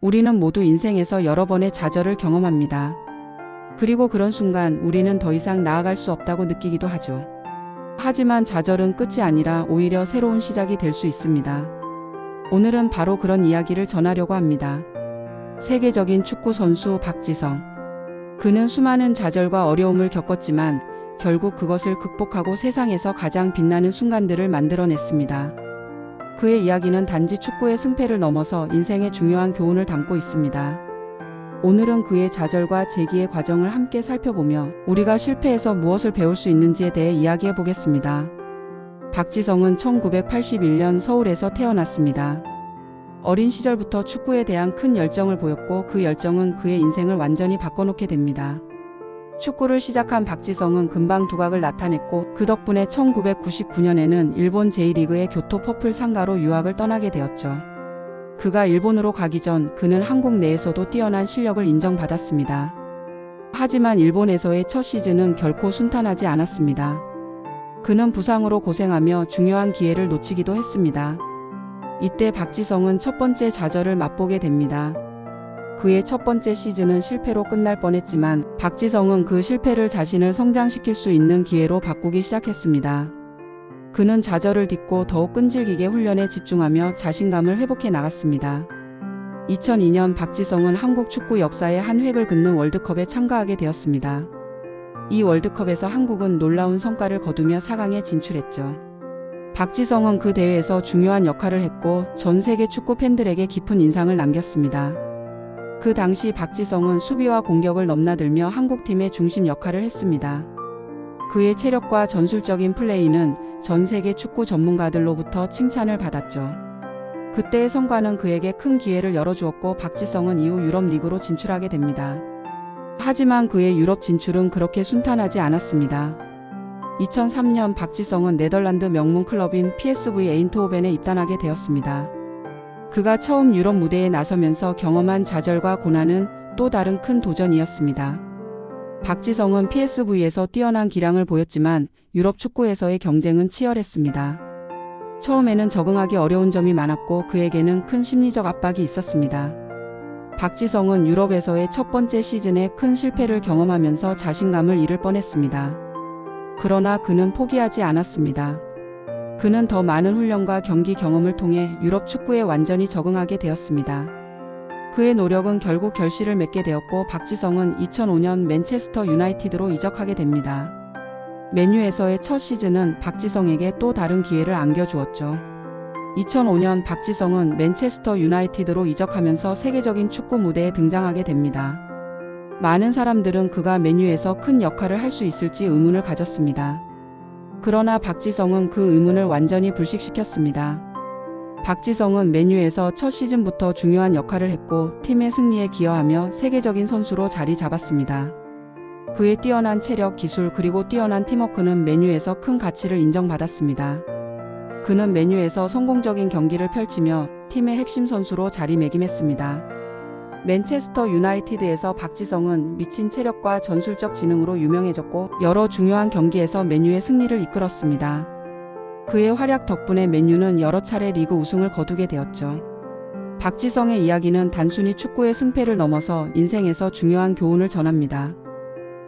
우리는 모두 인생에서 여러 번의 좌절을 경험합니다. 그리고 그런 순간 우리는 더 이상 나아갈 수 없다고 느끼기도 하죠. 하지만 좌절은 끝이 아니라 오히려 새로운 시작이 될 수 있습니다. 오늘은 바로 그런 이야기를 전하려고 합니다. 세계적인 축구 선수 박지성. 그는 수많은 좌절과 어려움을 겪었지만 결국 그것을 극복하고 세상에서 가장 빛나는 순간들을 만들어냈습니다. 그의 이야기는 단지 축구의 승패를 넘어서 인생의 중요한 교훈을 담고 있습니다. 오늘은 그의 좌절과 재기의 과정을 함께 살펴보며 우리가 실패에서 무엇을 배울 수 있는지에 대해 이야기해 보겠습니다. 박지성은 1981년 서울에서 태어났습니다. 어린 시절부터 축구에 대한 큰 열정을 보였고 그 열정은 그의 인생을 완전히 바꿔놓게 됩니다. 축구를 시작한 박지성은 금방 두각을 나타냈고 그 덕분에 1999년에는 일본 제1리그의 교토 퍼플 상가로 유학을 떠나게 되었죠. 그가 일본으로 가기 전 그는 한국 내에서도 뛰어난 실력을 인정받았습니다. 하지만 일본에서의 첫 시즌은 결코 순탄하지 않았습니다. 그는 부상으로 고생하며 중요한 기회를 놓치기도 했습니다. 이때 박지성은 첫 번째 좌절을 맛보게 됩니다. 그의 첫 번째 시즌은 실패로 끝날 뻔했지만 박지성은 그 실패를 자신을 성장시킬 수 있는 기회로 바꾸기 시작했습니다. 그는 좌절을 딛고 더욱 끈질기게 훈련에 집중하며 자신감을 회복해 나갔습니다. 2002년 박지성은 한국 축구 역사의 한 획을 긋는 월드컵에 참가하게 되었습니다. 이 월드컵에서 한국은 놀라운 성과를 거두며 4강에 진출했죠. 박지성은 그 대회에서 중요한 역할을 했고 전 세계 축구 팬들에게 깊은 인상을 남겼습니다. 그 당시 박지성은 수비와 공격을 넘나들며 한국팀의 중심 역할을 했습니다. 그의 체력과 전술적인 플레이는 전 세계 축구 전문가들로부터 칭찬을 받았죠. 그때의 성과는 그에게 큰 기회를 열어주었고 박지성은 이후 유럽 리그로 진출하게 됩니다. 하지만 그의 유럽 진출은 그렇게 순탄하지 않았습니다. 2003년 박지성은 네덜란드 명문 클럽인 PSV 에인트호벤에 입단하게 되었습니다. 그가 처음 유럽 무대에 나서면서 경험한 좌절과 고난은 또 다른 큰 도전이었습니다. 박지성은 PSV에서 뛰어난 기량을 보였지만 유럽 축구에서의 경쟁은 치열했습니다. 처음에는 적응하기 어려운 점이 많았고 그에게는 큰 심리적 압박이 있었습니다. 박지성은 유럽에서의 첫 번째 시즌에 큰 실패를 경험하면서 자신감을 잃을 뻔했습니다. 그러나 그는 포기하지 않았습니다. 그는 더 많은 훈련과 경기 경험을 통해 유럽 축구에 완전히 적응하게 되었습니다. 그의 노력은 결국 결실을 맺게 되었고 박지성은 2005년 맨체스터 유나이티드로 이적하게 됩니다. 맨유에서의 첫 시즌은 박지성에게 또 다른 기회를 안겨주었죠. 2005년 박지성은 맨체스터 유나이티드로 이적하면서 세계적인 축구 무대에 등장하게 됩니다. 많은 사람들은 그가 맨유에서 큰 역할을 할 수 있을지 의문을 가졌습니다. 그러나 박지성은 그 의문을 완전히 불식시켰습니다. 박지성은 맨유에서 첫 시즌부터 중요한 역할을 했고 팀의 승리에 기여하며 세계적인 선수로 자리 잡았습니다. 그의 뛰어난 체력, 기술 그리고 뛰어난 팀워크는 맨유에서 큰 가치를 인정받았습니다. 그는 맨유에서 성공적인 경기를 펼치며 팀의 핵심 선수로 자리매김했습니다. 맨체스터 유나이티드에서 박지성은 미친 체력과 전술적 지능으로 유명해졌고 여러 중요한 경기에서 맨유의 승리를 이끌었습니다. 그의 활약 덕분에 맨유는 여러 차례 리그 우승을 거두게 되었죠. 박지성의 이야기는 단순히 축구의 승패를 넘어서 인생에서 중요한 교훈을 전합니다.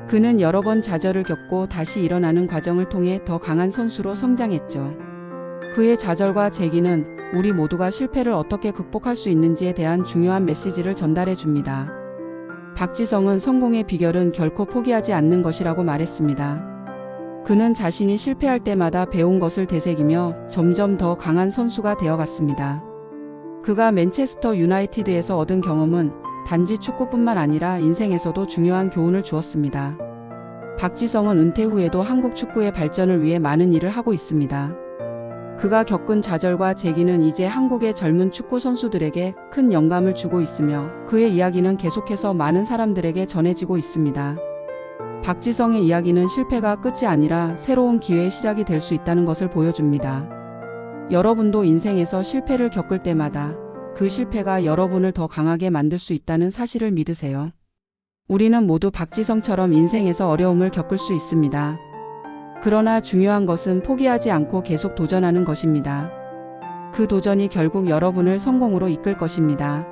그는 여러 번 좌절을 겪고 다시 일어나는 과정을 통해 더 강한 선수로 성장했죠. 그의 좌절과 재기는 우리 모두가 실패를 어떻게 극복할 수 있는지에 대한 중요한 메시지를 전달해 줍니다. 박지성은 성공의 비결은 결코 포기하지 않는 것이라고 말했습니다. 그는 자신이 실패할 때마다 배운 것을 되새기며 점점 더 강한 선수가 되어갔습니다. 그가 맨체스터 유나이티드에서 얻은 경험은 단지 축구뿐만 아니라 인생에서도 중요한 교훈을 주었습니다. 박지성은 은퇴 후에도 한국 축구의 발전을 위해 많은 일을 하고 있습니다. 그가 겪은 좌절과 재기는 이제 한국의 젊은 축구 선수들에게 큰 영감을 주고 있으며 그의 이야기는 계속해서 많은 사람들에게 전해지고 있습니다. 박지성의 이야기는 실패가 끝이 아니라 새로운 기회의 시작이 될 수 있다는 것을 보여줍니다. 여러분도 인생에서 실패를 겪을 때마다 그 실패가 여러분을 더 강하게 만들 수 있다는 사실을 믿으세요. 우리는 모두 박지성처럼 인생에서 어려움을 겪을 수 있습니다. 그러나 중요한 것은 포기하지 않고 계속 도전하는 것입니다. 그 도전이 결국 여러분을 성공으로 이끌 것입니다.